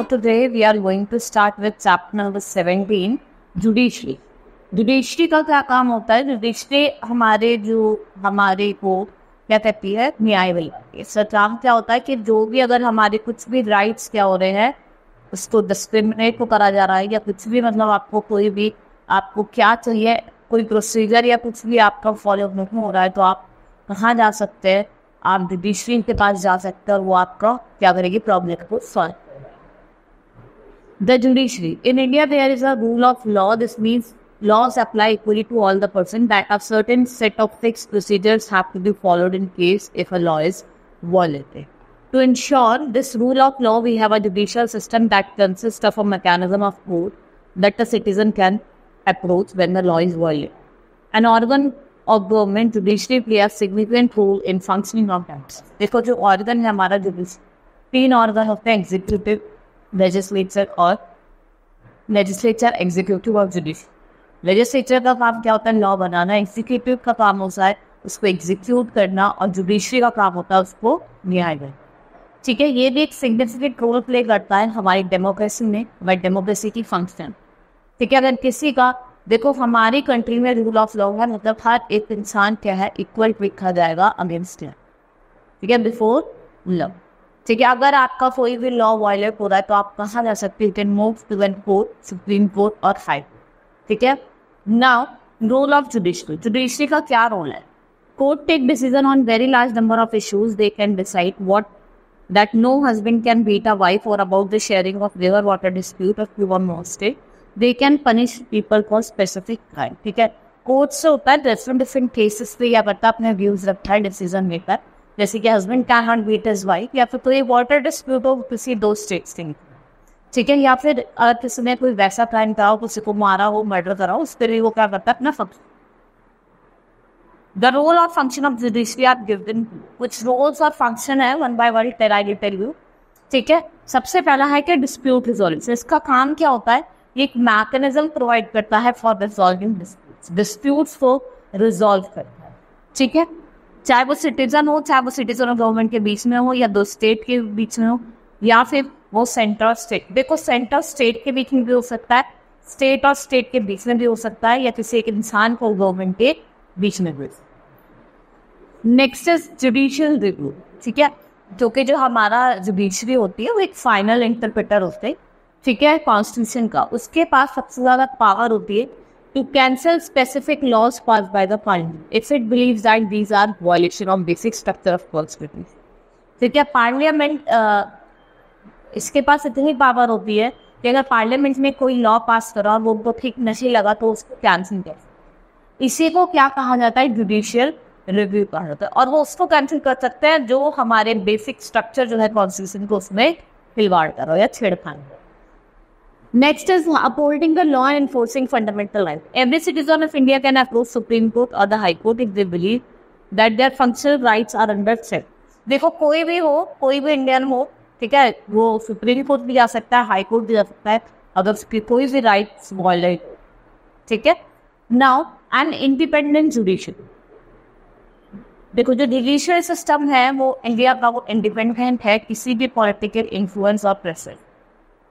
Now today we are going to start with chapter number 17, judiciary. Judiciary का क्या काम होता है? जुडिशरी हमारे को क्या कहती है? न्याय दिलाती है। काम क्या होता है कि जो भी अगर हमारे कुछ भी राइट्स क्या हो रहे हैं उसको डिस्क्रिमिनेट को करा जा रहा है या कुछ भी, मतलब आपको क्या चाहिए, कोई प्रोसीजर या कुछ भी आपका फॉलो नहीं हो रहा है, तो आप कहाँ जा सकते हैं? आप जुडिशरी के पास जा सकते हैं और वो आपका क्या करेगी? प्रॉब्लम को solve. The judiciary. In India, there is a rule of law. This means laws apply equally to all the person. That a certain set of fixed procedures have to be followed in case if a law is violated. To ensure this rule of law, we have a judicial system that consists of a mechanism of court that the citizen can approach when the law is violated. An organ of government, judiciary, play a significant role in functioning of that. देखो जो organ है हमारा judiciary, 3 organ होते हैं: executive, legislature और executive और judiciary. Legislature का काम क्या होता है? लॉ बनाना। एग्जीक्यूटिव का काम होता है उसको एग्जीक्यूट करना और जुडिशरी का काम होता है उसको न्याय देना। ठीक है, ये भी एक सिग्निफिकेंट रोल प्ले करता है हमारी डेमोक्रेसी में, हमारी डेमोक्रेसी की फंक्शन। ठीक है, अगर किसी का देखो हमारी कंट्री में रूल ऑफ लॉ है, मतलब हर एक इंसान क्या है? इक्वल रखा जाएगा अगेंस्ट है। ठीक है, बिफोर लॉ। ठीक है, अगर आपका कोई भी लॉ वायलेट हो रहा है तो आप कहाँ जा सकते हैं? You can move to an court, supreme court और हाई कोर्ट। ठीक है, now role of judiciary. Judiciary का क्या रोल है? Court take decision on very large number of issues. They can decide what that no husband can beat a wife और about the sharing of river water dispute of human most. They can punish people for specific crime. ठीक है, court से होता है different cases पे क्या करता है? अपने व्यूज रखता है डिसीजन मेकर, जैसे कि husband cannot beat his wife, या फिर कोई वाटर डिस्प्यूट हो किसी 2 स्टेट्स के। ठीक है, या फिर अगर किसी ने कोई वैसा क्राइम करा हो, किसी को मारा हो, मर्डर करा हो, उस पर भी वो क्या करता है? अपना फंक्शन। द रोल और function of judiciary are given. कुछ रोल्स और फंक्शन है, one by one I tell you. ठीक है, सबसे पहला है कि डिस्प्यूट रिजोल्यूशन। इसका काम क्या होता है? ये एक मैकेनिज्म प्रोवाइड करता है फॉर रिजॉल्विंग डिस्प्यूट्स। डिस्प्यूट्स को रिजॉल्व करता है। ठीक है, चाहे वो सिटीजन हो, चाहे वो सिटीजन और गवर्नमेंट के बीच में हो, या 2 स्टेट के बीच में हो, या फिर वो सेंटर स्टेट। देखो सेंटर स्टेट के बीच में भी हो सकता है, स्टेट और स्टेट के बीच में भी हो सकता है, या किसी एक इंसान को गवर्नमेंट के बीच में भी। Next is judicial review. ठीक है, जो हमारा जुडिशरी होती है वो एक फाइनल इंटरप्रेटर होते हैं। ठीक है, कॉन्स्टिट्यूशन का उसके पास सबसे ज्यादा पावर होती है to cancel specific laws passed by the parliament if it believes that these are violation of basic structure of constitution। ठीक है, पार्लियामेंट इसके पास इतनी पावर होती है कि अगर पार्लियामेंट में कोई लॉ पास करा और वो उनको ठीक नहीं लगा तो उसको कैंसिल कर। इसी को क्या कहा जाता है? जुडिशियल रिव्यू कहा जाता है। और वो उसको कैंसिल कर सकते हैं जो हमारे बेसिक स्ट्रक्चर जो है कॉन्स्टिट्यूशन को उसमें खिलवाड़ करो या छेड़खानी। Next is upholding the law and enforcing fundamental rights. Every citizen of India can approach Supreme Court or the High Court if they believe that their functional rights are under threat. देखो कोई भी हो, कोई भी Indian हो, ठीक है, वो सुप्रीम कोर्ट भी जा सकता है, हाई कोर्ट भी जा सकता है अगर उसकी कोई भी राइट्स वायलेट। ठीक है, नाउ एन इंडिपेंडेंट जुडिशरी। देखो जो जुडिशियल सिस्टम है वो इंडिया का वो इंडिपेंडेंट है किसी भी पॉलिटिकल इन्फ्लुएंस और प्रेशर।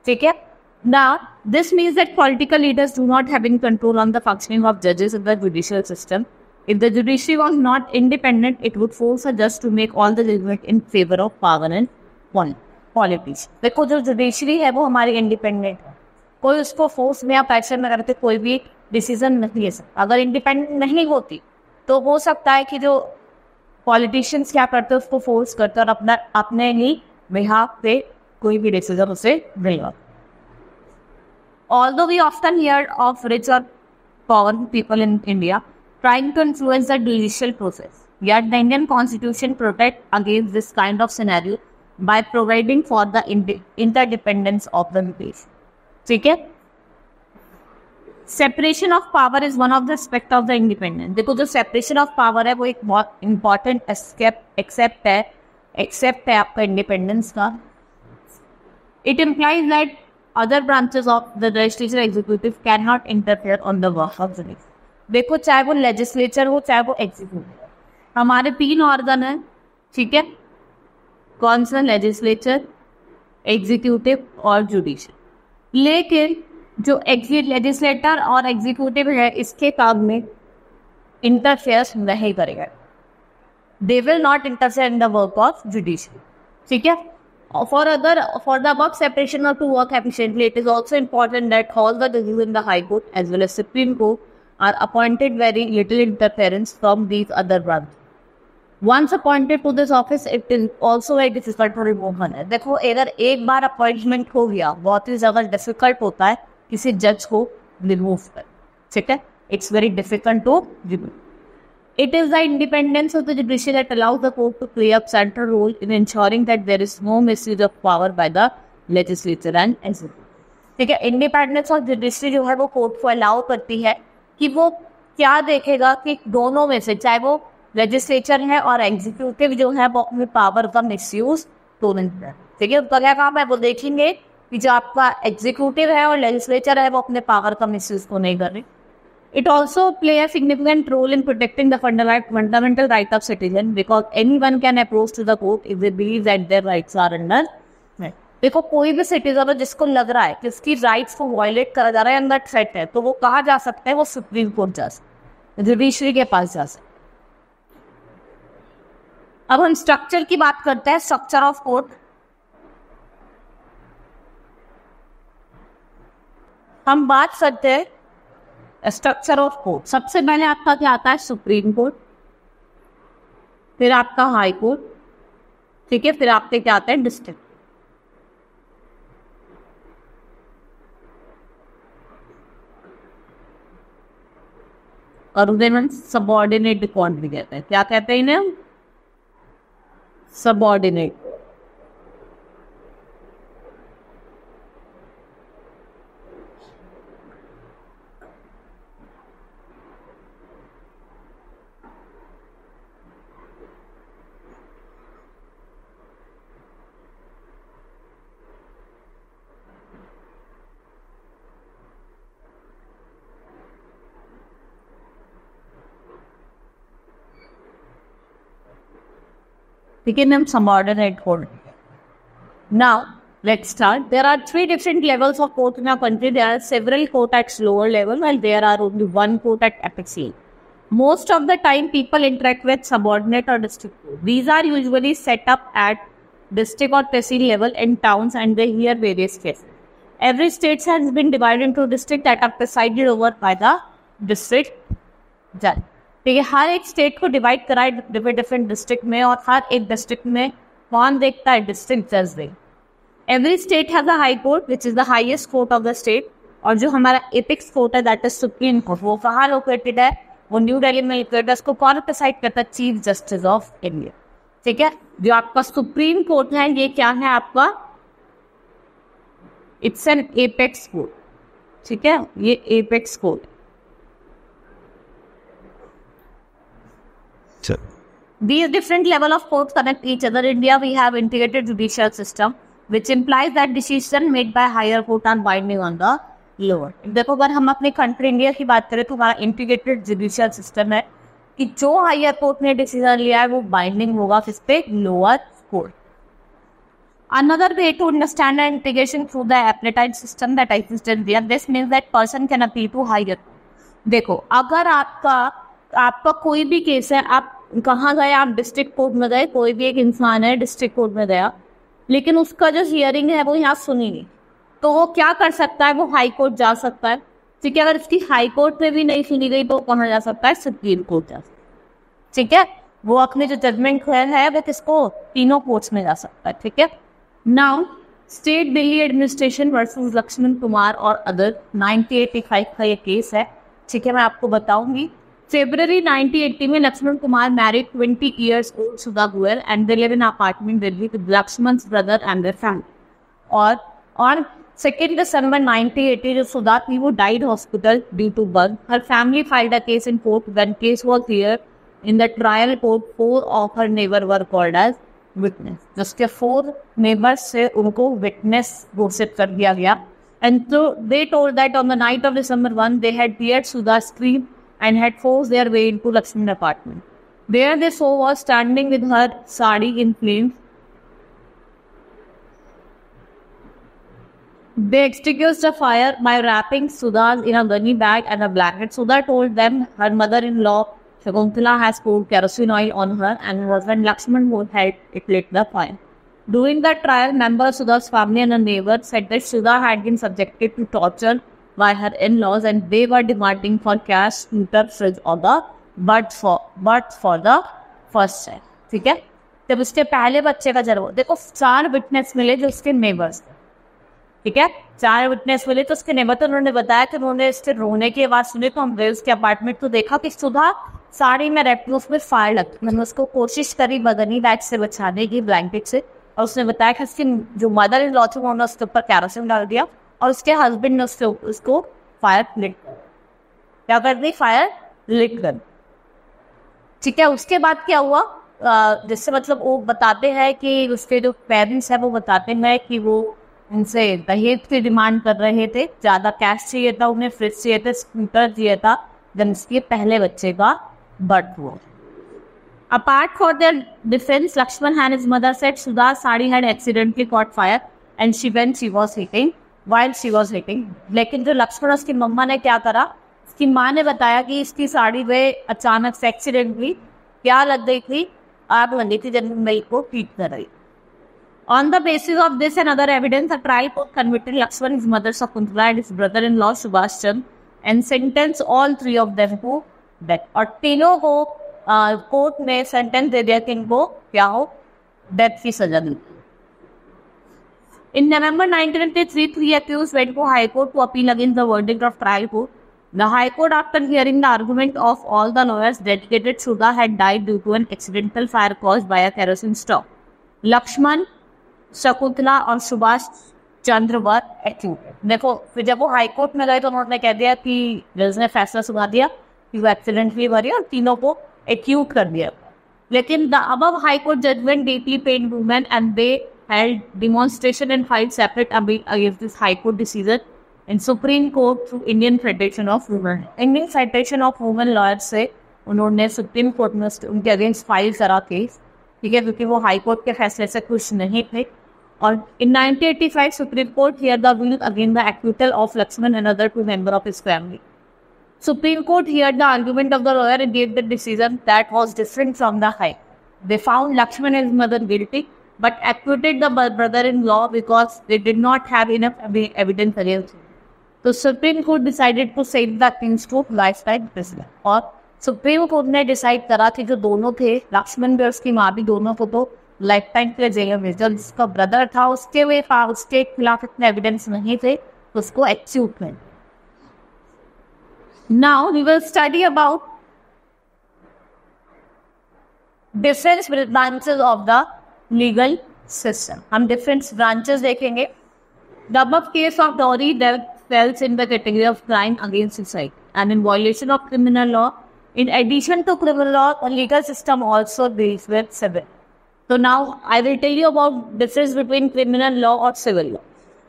ठीक है, now this means that political leaders do not have any control on the functioning of judges in the judicial system. If the judiciary was not independent, it would force a judge to make all the judgment in favor of power and politics. देखो जो judiciary है वो हमारी independent है, कोई उसको force में या प्रेशर में करके कोई भी डिसीजन नहीं ले सकता। अगर इंडिपेंडेंट नहीं होती तो हो सकता है कि जो पॉलिटिशियंस क्या करते हैं उसको फोर्स करते और अपने ही बिहाफ पे कोई भी डिसीजन उसे नहीं होता। Although we often hear of rich or powerful people in India trying to influence the judicial process, yet the Indian Constitution protects against this kind of scenario by providing for the interdependence of the nation. ठीक है, separation of power is one of the aspects of the independence. देखो जो separation of power है वो एक बहुत important accept है आपका इंडिपेंडेंस का। It implies that other branches of the legislature executive cannot interfere on the work of the legislature. देखो चाहे वो लेजिस्लेचर हो चाहे वो एग्जीक्यूटिव, हमारे 3 ऑर्गन है। ठीक है, कौन सा? लेजिस्लेचर, एग्जीक्यूटिव और जुडिशियल। लेकिन जो लेजिस्लेटर और एग्जीक्यूटिव है इसके काम में इंटरफेयर नहीं करेगा। They will not interfere in the work of judicial. ठीक है। For the work separation or to work efficiently, it is also important that all the judges in the High Court as well as Supreme Court are appointed very little interference from these other branches. Once appointed to this office, it is also very difficult to remove her. देखो अगर एक बार appointment हो गया बहुत ही ज़्यादा difficult होता है किसी जज को रिमूव कर। ठीक है, it's very difficult to remove. It is the independence of the judiciary that allows the court to play a central role in ensuring that there is no misuse of power by the legislature and executive. ठीक है, independence of judiciary जो है वो court को allow करती है कि वो क्या देखेगा कि दोनों में से चाहे वो लेजिस्लेचर है और एग्जीक्यूटिव जो है वो अपने पावर का मिसयूज तो नहीं करें। ठीक है, उनका क्या काम है वो देखेंगे कि जो आपका एग्जीक्यूटिव है और लेजिस्लेचर है वो अपने पावर का मिसयूज तो नहीं कर रहे। It also play a significant role in protecting the fundamental right of citizen because anyone can approach to the court if they believe that their rights are under threat. देखो कोई भी citizen हो जिसको लग रहा है कि उसकी राइट्स को वायलेट करा जा रहा है, अंदर थ्रेट है, तो वो कहाँ जा सकते हैं? वो सुप्रीम कोर्ट जा सकते हैं, जुडिशरी के पास जा सकते हैं। अब हम स्ट्रक्चर की बात करते हैं, स्ट्रक्चर ऑफ कोर्ट। हम बात करते हैं स्ट्रक्चर ऑफ कोर्ट। सबसे पहले आपका क्या आता है? सुप्रीम कोर्ट, फिर आपका हाई कोर्ट, ठीक है, फिर आपके क्या आते हैं? डिस्ट्रिक्ट। और उन्हें सबऑर्डिनेट कौन भी कहते हैं? क्या कहते हैं इन्हें? Subordinate. Became subordinate court. Now, let's start. There are 3 different levels of court in our country. There are several court at lower level while there are only 1 court at apex level. Most of the time, people interact with subordinate or district court. These are usually set up at district or tehsil level in towns and they hear various cases. Every state has been divided into districts that are presided over by the district judge. ठीक है, हर एक state को divide करा है different district में और हर एक district में कौन देखता है? डिस्ट्रिक्ट जज देख। Every state has a high court which is the highest court of the state, और जो हमारा एपिक्स कोर्ट है दैट इज सुप्रीम कोर्ट, वो कहाँ लोकेटेड है? वो न्यू दिल्ली में लोकेटेड है। उसको कौन डिसाइड करता है? Chief justice of India. ठीक है, जो आपका सुप्रीम कोर्ट है ये क्या है आपका? It's an apex court. ठीक है, ये apex court. These different level of courts connect each other. In India, we have integrated judicial system, which implies that decision made by higher court are binding on the lower. देखो अगर हम अपने country India की बात करें तो हमारा integrated judicial system है कि जो हायर कोर्ट ने डिसीजन लिया है वो बाइंडिंग होगा किस पे? Lower court. Another way to understand the integration through the appellate system that exists in India. This means that person can appeal to higher court. देखो अगर आपका कोई भी केस है, आप कहाँ गए? आप डिस्ट्रिक्ट कोर्ट में गए, कोई भी एक इंसान है डिस्ट्रिक्ट कोर्ट में गया, लेकिन उसका जो हियरिंग है वो यहाँ सुनी नहीं, तो वो क्या कर सकता है? वो हाई कोर्ट जा सकता है। ठीक है, अगर इसकी हाई कोर्ट में भी नहीं सुनी गई तो कहाँ जा सकता है? सुप्रीम कोर्ट जा सकता है। ठीक है, वो अपने जो जजमेंट है वो किसको? तीनों कोर्ट्स में जा सकता है। ठीक है, now state Delhi administration versus Laxman Kumar और अदर 1985 का ये केस है। ठीक है, मैं आपको बताऊंगी। February 1980 में Laxman Kumar married 20 years old Sudha Goel and they live in an apartment Delhi with Lakshman's brother and their family. और on 2nd December 1980 जो सुधा थी वो died hospital due to bug. Her family filed a case in court. When case was heard in the trial court, 4 of her neighbors were called as witness. जिसके 4 neighbors से उनको witness घोषित कर दिया गया. And so they told that on the night of December 1 they had heard Sudha scream and had forced their way into Lakshman's apartment. There they saw was standing with her sari in flames They extinguished the fire by wrapping Sudha in a gunny bag and a blanket. Sudha told them her mother-in-law Shakuntala has poured kerosene oil on her and her husband Lakshman who had it lit the fire. During the trial, members of Sudha's family and a neighbor said that Sudha had been subjected to torture by her in-laws and they were demanding for cash, scooter, fridge or the but for the first child. ठीक है, जब उसके पहले बच्चे का जन्म, देखो 4 witness मिले जो उसके नेबर्स, ठीक है, 4 विटनेस मिले तो उसके नेबर, तो उन्होंने बताया कि उन्होंने इसके रोने की आवाज सुनी तो हम गए उसके अपार्टमेंट तो देखा कि सुधा साड़ी में रहती, उसमें फायर लगती। मैंने उसको कोशिश करी बगनी बैग से बचाने की, ब्लैंकेट से, और उसने बताया कि उसकी जो मदर इन लॉ थी उन्होंने उसके ऊपर कैरोसिन डाल दिया और उसके हस्बैंड ने उसको फायर लिट कर, क्या कर दी, फायर लिट कर। ठीक है, उसके बाद क्या हुआ, जिससे मतलब वो बताते हैं कि उसके जो पेरेंट्स है वो बताते हैं कि वो उनसे दहेज की डिमांड कर रहे थे, ज़्यादा कैश चाहिए था उन्हें, फ्रिज चाहिए था, स्कूटर चाहिए था, जब उसके पहले बच्चे का बर्थ हुआ। Apart for their defense, Lakshman and his mother said Sudha's sari had accidentally caught fire and when she was hitting, while she was hitting. लेकिन जो लक्ष्मण उसकी मम्मा ने क्या करा, उसकी माँ ने बताया कि इसकी साड़ी में अचानक से एक्सीडेंटली क्या लग गई थी, आग लगी थी जब मई को हीट कर रही। On the basis of this and other evidence, a trial court convicted Lakshman, his mother Shakuntala and his brother-in-law Subhash Chand and sentenced all 3 of them to death. और तीनों को कोर्ट ने सेंटेंस दे दिया कि इनको क्या हो, डेथ की सजा दी। In November 1993, 3 accused went to High Court to appeal against the verdict of trial court. The High Court, after hearing the argument of all the lawyers, dedicated Sudha had died due to an accidental fire caused by a kerosene stove. Lakshman, Shakuntala और सुभाष चंद्र वर acute. देखो फिर जब वो high court में गए तो उन्होंने कह दिया कि जज ने फैसला सुना दिया कि वो एक्सीडेंटली मरी और तीनों को एक्यूट कर दिया। लेकिन the above high court judgement deeply pained women and they held demonstration and filed separate appeal against this high court decision in supreme court through Indian federation of women. Indian federation of women lawyers से उन्होंने supreme court में उनके against file करा case, ठीक है, क्योंकि वो high court के फैसले से खुश नहीं थे। और in 1985 Supreme Court heard the ruling against the acquittal of Lakshman and other 2 members of his family. Supreme Court heard the argument of the lawyer and gave the decision that was different from the high. They found Lakshman and his mother guilty but acquitted the brother-in-law because they did not have enough evidence against him. So Supreme Court decided to send the accused to lifetime prison. और supreme court ने decide करा कि जो दोनों थे, लक्ष्मण भी और उसकी माँ भी, दोनों को तो लाइफ टाइम के जेल में। जब जिसका ब्रदर था उसके खिलाफ इतने एविडेंस नहीं थे तो उसको एक्यूट में। Now we will study about different branches of the legal system. हम डिफरेंट ब्रांचेस देखेंगे। The above case of dowry falls in the category of crime against society and in violation of criminal law. In addition to criminal law, the legal system also deals with civil. So now I will tell you about difference between criminal law और civil law.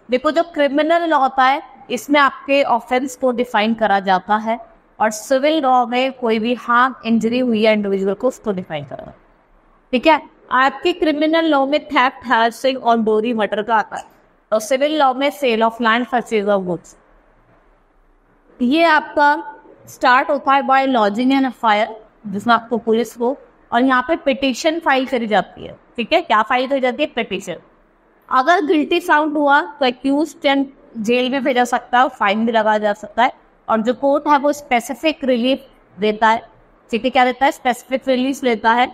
देखो जो criminal law होता है इसमें आपके offence को define करा जाता है और सिविल लॉ में कोई भी हार्म इंजरी हुई है इंडिविजुअल को उसको डिफाइन करा, ठीक है। आपके क्रिमिनल लॉ में थेफ्ट, हैरेसिंग और डोरी मर्डर का आता है और सिविल लॉ में sale of land, purchase of goods. ये आपका स्टार्ट होता है बाय लॉजिंग एन एफआईआर जिसमें आपको पुलिस को, और यहाँ पे पिटीशन फाइल करी जाती है, ठीक है। क्या फाइल करी जाती है? पिटीशन। अगर गिल्टी साउंड हुआ तो एक्यूज्ड जेल में भेजा सकता है, फाइन भी लगाया जा सकता है और जो कोर्ट है वो स्पेसिफिक रिलीफ देता है, ठीक है। क्या देता है? स्पेसिफिक रिलीफ लेता है,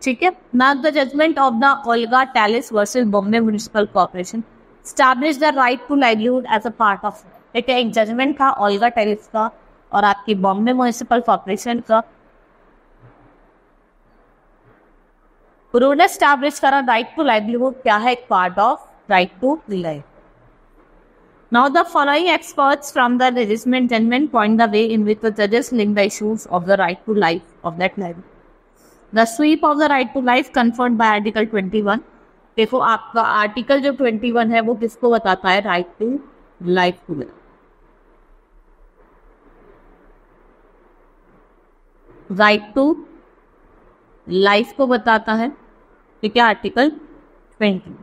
ठीक है। Now the judgement of the Olga Tellis versus Bombay municipal corporation establish the right to livelihood as a part of, ठीक है। एक जजमेंट था ओल्गा टैलिस का और आपकी बॉम्बे म्युनिसिपल कॉर्पोरेशन का। उन्होंने एस्टैब्लिश करा राइट टू लाइवलीहुड क्या है, एक part of right to life. Now the following experts from the judgment point the way in which the judges link the issues of the right to life of that life. The sweep of the right to life conferred by Article 21. देखो आपका article जो 21 है वो किसको बताता है? Right to life को। Right to life को बताता है, ठीक है, article 20।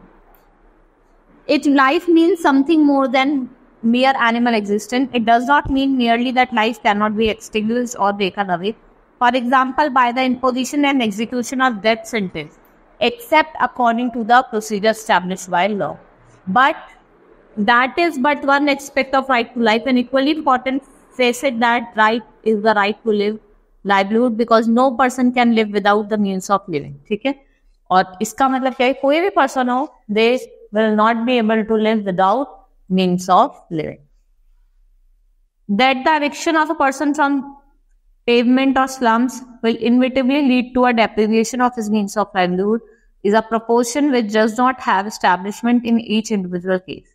If life means something more than mere animal existence, it does not mean merely that life cannot be extinguished or taken away. For example, by the imposition and execution of death sentence, except according to the procedure established by law. But that is but one aspect of right to life. An equally important facet that right is the right to live livelihood, because no person can live without the means of living. ठीक है, और इसका मतलब क्या है, कोई भी person हो, they will not be able to live without means of living. That the eviction of a person from pavement or slums will inevitably lead to a deprivation of his means of livelihood is a proportion which does not have establishment in each individual case.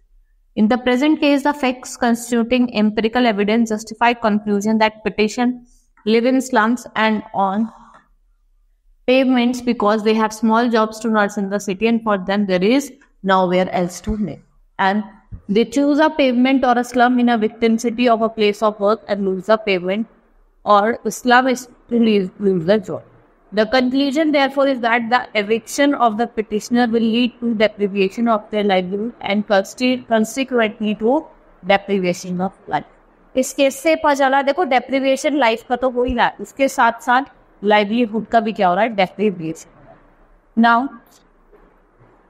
In the present case, the facts constituting empirical evidence justify conclusion that petition live in slums and on pavements because they have small jobs to nurse in the city, and for them there is nowhere else to live. And they choose a pavement or a slum in a victim city of a place of work and lose the pavement or slum is to lose the job. The conclusion, therefore, is that the eviction of the petitioner will lead to deprivation of their livelihood and consequently to deprivation of life. इस case से पता चला, देखो डेप्रिविएशन life का तो हो ही रहा है, उसके साथ साथ लाइवलीहुड का भी क्या हो रहा है, डेप्रिविएशन. नाउ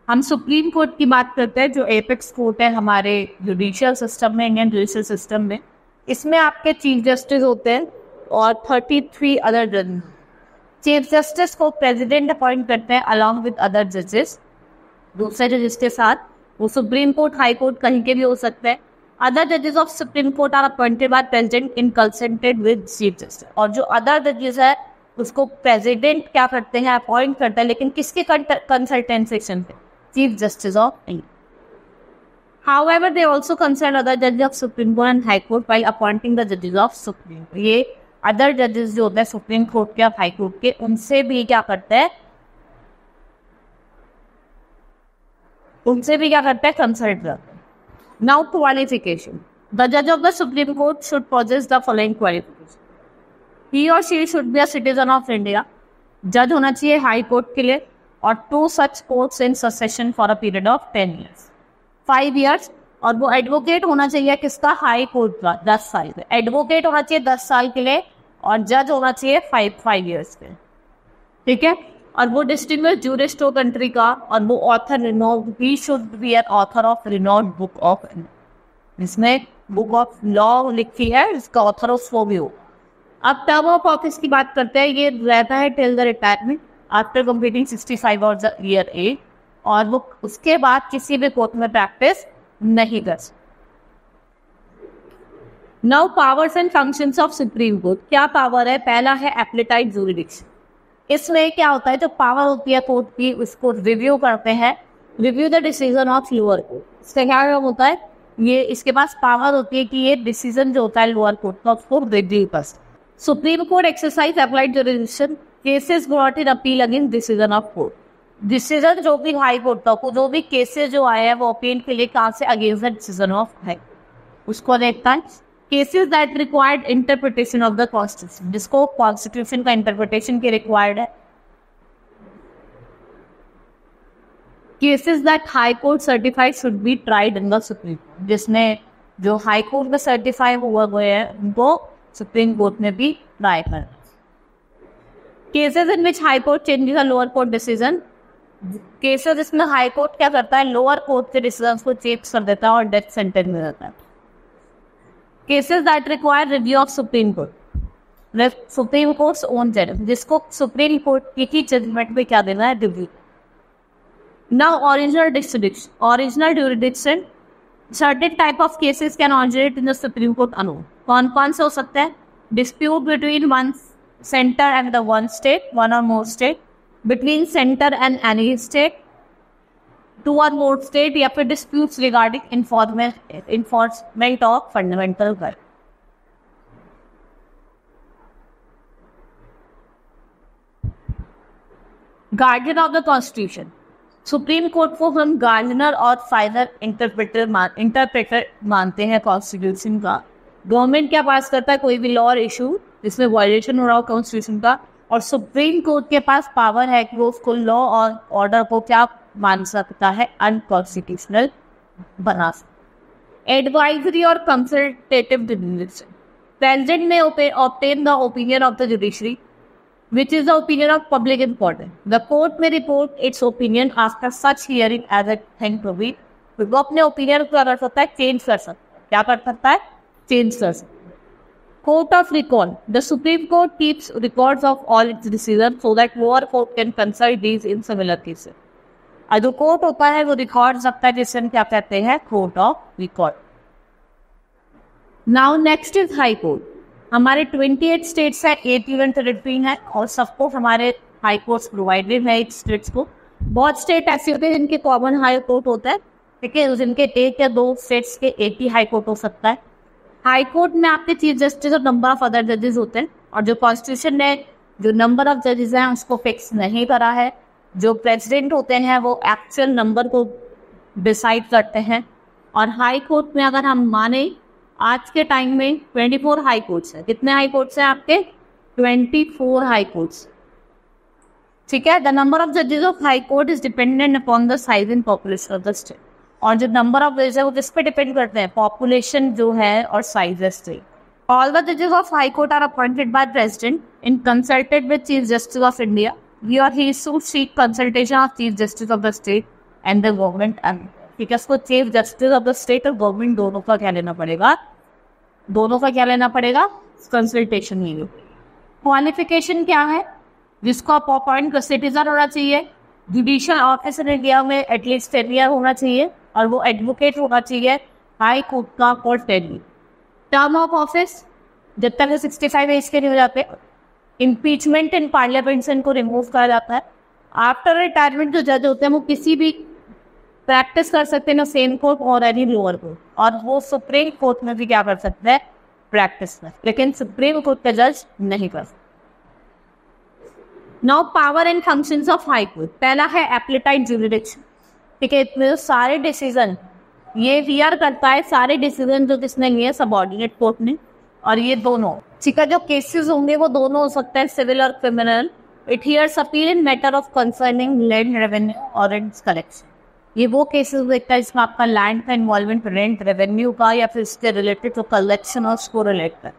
हम सुप्रीम कोर्ट की बात करते हैं, जो एपेक्स कोर्ट है हमारे जुडिशियल सिस्टम में, इंडियन जुडिशियल सिस्टम में. इसमें आपके चीफ जस्टिस होते हैं और 33 अदर जजेस. चीफ जस्टिस को प्रेसिडेंट अपॉइंट करते हैं अलॉन्ग विद अदर जजेस, दूसरे जजेस के साथ. वो सुप्रीम कोर्ट, हाई कोर्ट कहीं के भी हो सकते हैं. अदर जजेस of supreme court are appointed by president in consulted with chief justice. और जो अदर जजेस है उसको प्रेसिडेंट क्या करते हैं, अपॉइंट करता है, लेकिन किसके कंसल्टेंसेशन पे, chief justice of India. However, they also consult other judges of Supreme Court and High Court while appointing the judges of Supreme Court. ये अदर जजेस जो होते हैं सुप्रीम कोर्ट के, हाई कोर्ट के, उनसे भी क्या करते हैं, कंसल्ट करते हैं. Now qualification. द जज of the supreme court should possess the following qualification. He or she should be a citizen of India. जज होना चाहिए हाई कोर्ट के लिए, और 2 such courts in succession for a period of 10 years, 5 years. और वो advocate होना चाहिए किसका, हाई कोर्ट का, 10 साल के. एडवोकेट होना चाहिए 10 साल के लिए, और जज होना चाहिए 5 years के. ठीक है. और वो डिस्टिंग्विश्ड जूरिस्ट हो कंट्री का, और वो author renowned, he should be an author of renowned book of, जिसमें बुक ऑफ लॉ लिखी है, इसका ऑथर उसको भी हो. अब टर्म ऑफ ऑफिस की बात करते हैं. ये रहता है till the retirement after completing 65 और ईयर एज, और वो उसके बाद किसी भी कोर्ट में प्रैक्टिस नहीं कर सकते. Now powers and functions of supreme court. क्या पावर है, पहला है एप्लेटाइट जुरिडिक्शन. इसमें क्या होता है, जो पावर होती है कोर्ट की, उसको रिव्यू करते हैं, review the decision of lower court. इससे क्या होता है, ये इसके पास पावर होती है कि ये डिसीजन जो होता है लोअर कोर्ट का, उसको रिव्यू कर. Supreme court exercise applied jurisdiction cases brought in appeal against decision of court. Decision जो भी हाई कोर्ट का, जो भी केसेस जो आए हैं वो अपील के लिए कहाँ से, against the decision of high, उसको देखता है. Cases that required interpretation of the constitution, जिसको कॉन्स्टिट्यूशन का इंटरप्रिटेशन के रिक्वायर्ड है. Cases that high court certified should be tried in the supreme court, जिसमें जो हाई कोर्ट में सर्टिफाई हुए हैं उनको सुप्रीम कोर्ट में भी ट्राई करना. Cases in which high court changes a lower court decision. Cases जिसमें हाई कोर्ट क्या करता है, लोअर कोर्ट के डिसीजन को चेंज कर देता है और डेथ सेंटेंस में रहता है. Cases that require review of supreme court, supreme courts own judgment, जिसको सुप्रीम कोर्ट की जजमेंट पे क्या देना है, review. Now original jurisdiction. Certain type of cases can originate in the supreme court alone. कौन कौन से हो सकते हैं, dispute between one centre and the one state, one or more state, between centre and any state, 2 or more state, या फिर disputes regarding enforcement of fundamental right. Guardian of the constitution. Supreme court को हम गार्डियनर और final interpreter मानते हैं constitution का. Government क्या पास करता है, कोई भी लॉ और इशू जिसमें वायलेशन हो रहा हो कॉन्स्टिट्यूशन का, और सुप्रीम कोर्ट के पास पावर है कि वो उसको लॉ और ऑर्डर को क्या मान सकता है, अनकॉन्स्टिट्यूशनल बना सकते। एडवाइजरी और कंसल्टेटिव डिसीजन, प्रेसिडेंट में obtain the opinion of the judiciary which is the opinion of public importance. The court may report its opinion after such hearing as it think to be. वो अपने opinion को कर सकता है, change कर सकता है। क्या कर सकता है? चेंज कर सकता है। Court of recall, the supreme court keeps records of all it's decision so that lower court can consult these in similar cases. और जो कोर्ट होता है वो रिकॉर्ड रखता है, जिसे हम क्या कहते हैं? Court of record. Now next is high court. हमारे 28 स्टेट्स है, 8 यूनियन टेरिटरी है और सबको हमारे हाई कोर्ट्स प्रोवाइडेड है। स्टेट्स को बहुत स्टेट ऐसे होते हैं जिनके कॉमन हाई कोर्ट होता है, ठीक है, जिनके 1 या 2 स्टेट्स के एक ही हाई कोर्ट हो सकता है। हाई कोर्ट में आपके चीफ जस्टिस और नंबर ऑफ अदर जजेस होते हैं, और जो कॉन्स्टिट्यूशन ने जो नंबर ऑफ जजेस हैं उसको फिक्स नहीं करा है। जो प्रेसिडेंट होते हैं वो एक्चुअल नंबर को डिसाइड करते हैं। और हाई कोर्ट में अगर हम माने आज के टाइम में 24 हाई कोर्ट्स हैं। कितने हाई कोर्ट्स हैं आपके? 24 हाई कोर्ट्स, ठीक है। द नंबर ऑफ जजेस of high court is dependent upon the size and population of the state. और जो नंबर ऑफ जजेस है वो किस पे डिपेंड करते हैं? पॉपुलेशन जो है और साइज है स्टेट। ऑल द जजेस of high court are appointed by president in consulted with chief justice of India. He or he should seek consultation of Chief Justice of the state and the government, and ठीक है, उसको chief justice of the state और government दोनों का क्या लेना पड़ेगा? दोनों का क्या लेना पड़ेगा? कंसल्टेशन लेंगे। क्वालिफिकेशन क्या है? जिसको आप अपॉइंट कर सिटीजन होना चाहिए, जुडिशियल ऑफिसर इंडिया में एटलीस्ट 10 ईयर होना चाहिए, और वो एडवोकेट होना चाहिए हाई कोर्ट का for 10 year. Term of office जब तक 65 एज के नहीं हो जाते। इम्पीचमेंट इन पार्लियामेंट से इनको रिमूव करा जाता है। आफ्टर रिटायरमेंट जो जज होते हैं वो किसी भी प्रैक्टिस कर सकते हैं, ना सेम कोर्ट और एनी लोअर कोर्ट, और वो सुप्रीम कोर्ट में भी क्या कर सकते हैं? प्रैक्टिस में, लेकिन सुप्रीम कोर्ट का जज नहीं कर सकते। Now power and functions of high court. पहला है एप्लेटाइट ज्यूरिडिक्शन, ठीक है। इसमें सारे डिसीजन ये हियर करता है, सारे डिसीजन जो किसने लिए? सबऑर्डिनेट कोर्ट ने। और ये दोनों, ठीक है, जो केसेस होंगे वो दोनों हो सकते हैं सिविल और criminal. It hears appeal in matter of concerning land revenue और रेंट्स कलेक्शन। ये वो केसेस देखता है जिसमें आपका लैंड का इन्वॉल्वमेंट रेंट रेवेन्यू का या फिर इसके रिलेटेड टू कलेक्शन और उसको रिलेट कर।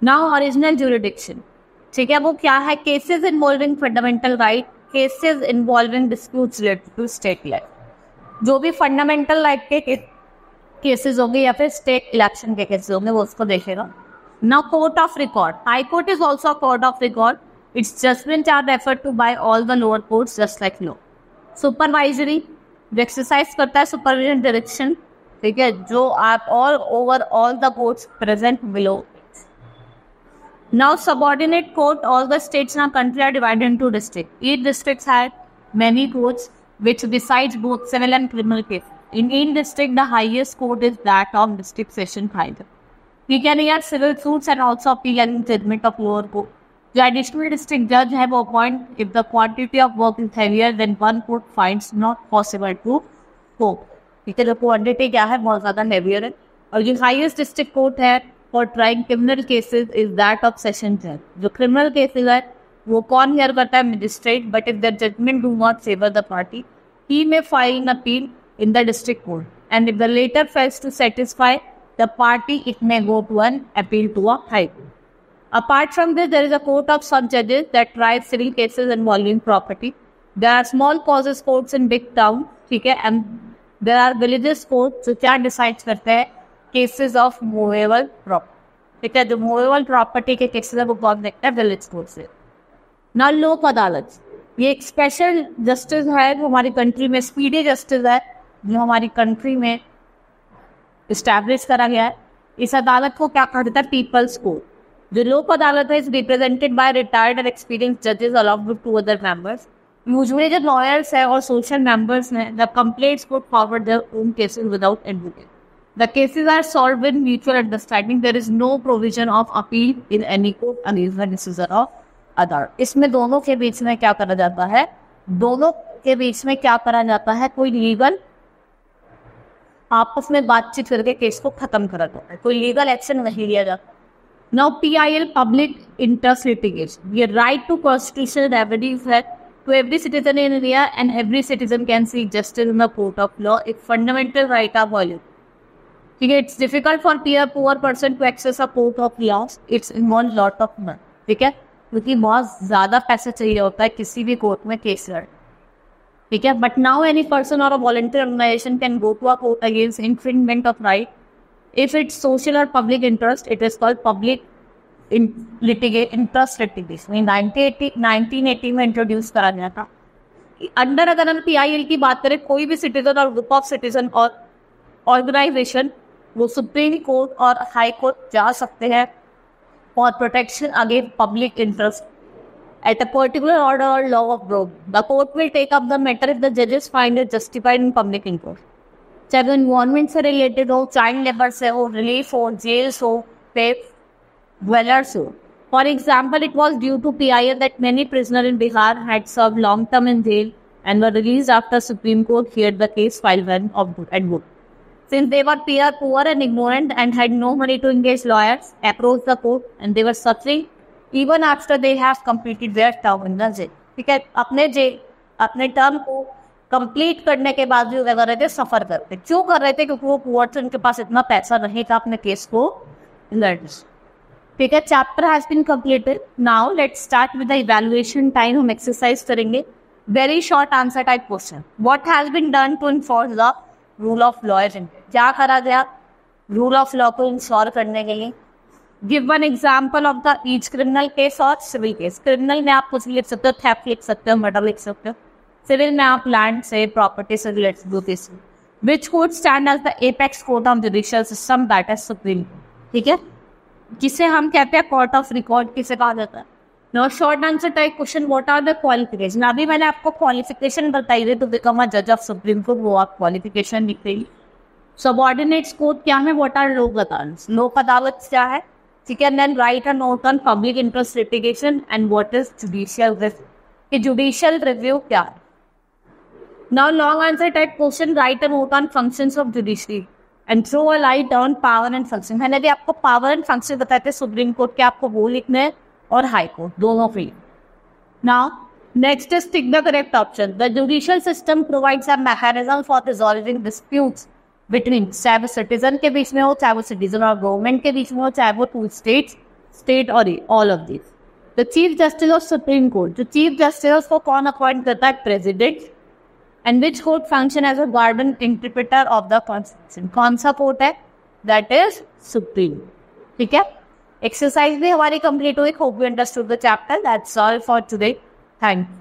नाउ ओरिजिनल ज्यूरिडिक्शन, ठीक है, वो क्या है? Cases involving fundamental right, cases involving disputes related to state life. जो भी फंडामेंटल राइट के केसेस होंगे या फिर स्टेट इलेक्शन के केसेस होंगे वो उसको देखेगा। Now court of record. High court is also a court of record. Its judgments are referred to by all the lower courts just like law. Supervisory, जो exercise करता है supervision direction, ठीक है, जो आप all over all the courts present below. Now subordinate court, all the states in our country are divided into districts. Each district has many courts which decides both civil and criminal cases. In each district, the highest court is that of district session final. We can hear civil suits and also appeal and judgment of lower court. The additional district judge have appoint if the quantity of work is heavier than one court finds not possible to cope. ठीक है, जो quantity क्या है बहुत ज़्यादा heavier है। और जो highest district court है for trying criminal cases is that of session judge. जो criminal cases है वो कौन hear करता है? Magistrate. But if the judgment do not favor the party, he may file an appeal in the district court. And if the latter fails to satisfy the party, it may go to an appeal to a high court. Apart from this, there is a court of sub judges that tries civil cases involving property. There are small causes courts in big town, ठीक है, and there are villages courts जो क्या decide करते हैं? Cases of movable property, ठीक है। जो movable property के केसेस है वो कौन देखता है? विलेज कोर्ट से। ना लोक अदालत, ये एक स्पेशल जस्टिस है जो हमारी कंट्री में स्पीडी जस्टिस है, जो हमारी कंट्री में इस्टेब्लिश करा गया है। इस अदालत को क्या कहता है? People's court. जो लोक अदालत है is represented by retired and experience जजेस along with 2 other members. Usually जो लॉयर्स है और सोशल मेंबर्स हैं, the complaints put forward their own cases without advocate. The cases are solved with mutual understanding. There is no provision of appeal in any court against the decision of other. इसमें दोनों के बीच में क्या करा जाता है? दोनों के बीच में क्या करा जाता है? कोई लीगल आपस में बातचीत करके केस को खत्म करा जाता है, कोई लीगल एक्शन नहीं लिया जाता। Now PIL, public interest litigation, ये राइट टू कॉन्स्टिट्यूशनल रेमेडीज है to every citizen in India, and every citizen can seek justice in the court of law. एक fundamental right of value. ठीक है, it's difficult for poor person to access a court of law. It's involve lot of money. ठीक है, क्योंकि बहुत ज़्यादा पैसा चाहिए होता है किसी भी कोर्ट में केस लड़. ठीक है, but now any person or a volunteer organization can go to a court against infringement of right. If it's social or public interest, it is called public interest litigation. 1980 में introduce करा गया था. Under अगर हम PIL की बात करें, कोई भी सिटीजन और ग्रुप ऑफ सिटीजन और ऑर्गेनाइजेशन वो सुप्रीम कोर्ट और हाई कोर्ट जा सकते हैं for protection against public interest at a particular order or law of wrong. The court will take up the matter if the judges find it justified in public interest. चाहे वो environment से related हो, child labour से हो, relief हो, gels हो, safe dwellers हो. For example, it was due to PIL that many prisoners in Bihar had served long term in jail and were released after Supreme Court heard the case filed at good. Since they were poor and ignorant and had no money to engage lawyers, approached the court, and they were suffering even after they have completed their term in the jail. ठीक है, अपने term को complete करने के बाद भी वह रहे थे सफर करते. क्यों कर रहे थे? क्योंकि वो पुअर थे, उनके पास इतना पैसा नहीं था अपने केस को लड़ने. ठीक है, chapter has been completed. Now let's start with the evaluation time. हम एक्सरसाइज करेंगे. Very short answer type question. What has been done to enforce the rule of law in India? क्या करा गया रूल ऑफ लॉ को ensure करने के लिए? Give one example of the each criminal case और सिविल केस. क्रिमिनल में आप कुछ लिख सकते हो, थेफ्ट लिख सकते हो, मर्डर लिख सकते हो. सिविल में आप लैंड से प्रॉपर्टी से रिलेटेड दो case. Which court stand as the apex court of judicial system, that is supreme. ठीक है, जिसे हम कहते हैं कोर्ट ऑफ रिकॉर्ड. किसे कहा जाता है? No short answer type question. What are the qualification? अभी मैंने आपको क्वालिफिकेशन बताई है टू बिकम अ जज ऑफ सुप्रीम कोर्ट. वो आप क्वालिफिकेशन लिख रही. सबऑर्डिनेट्स कोर्ट क्या है? व्हाट आर लोक अदालत? लोक अदालत क्या है? ठीक है, then write a note on public interest litigation and what is judicial review. कि जुडिशियल रिव्यू क्या है? Now long answer type question. Write a note on functions of judiciary and throw a light on power and function. मैंने भी आपको power and function बताए थे supreme court के, आपको वो लिखने हैं और हाई कोर्ट दोनों के लिए. Now next is tick the correct option. The judicial system provides a mechanism for resolving disputes between, चाहे वो सिटीजन के बीच में हो, चाहे वो सिटीजन और गवर्नमेंट के बीच में हो, चाहे वो टू स्टेट और all of this. The chief justice of supreme court. जो चीफ जस्टिस को कौन अपॉइंट करता है? President. And which court function as a guardian interpreter of the constitution. कौन सा कोर्ट है? That is supreme. ठीक है, एक्सरसाइज भी हमारी कंप्लीट हुई. Hope you understood the chapter. That's all for today. Thank you.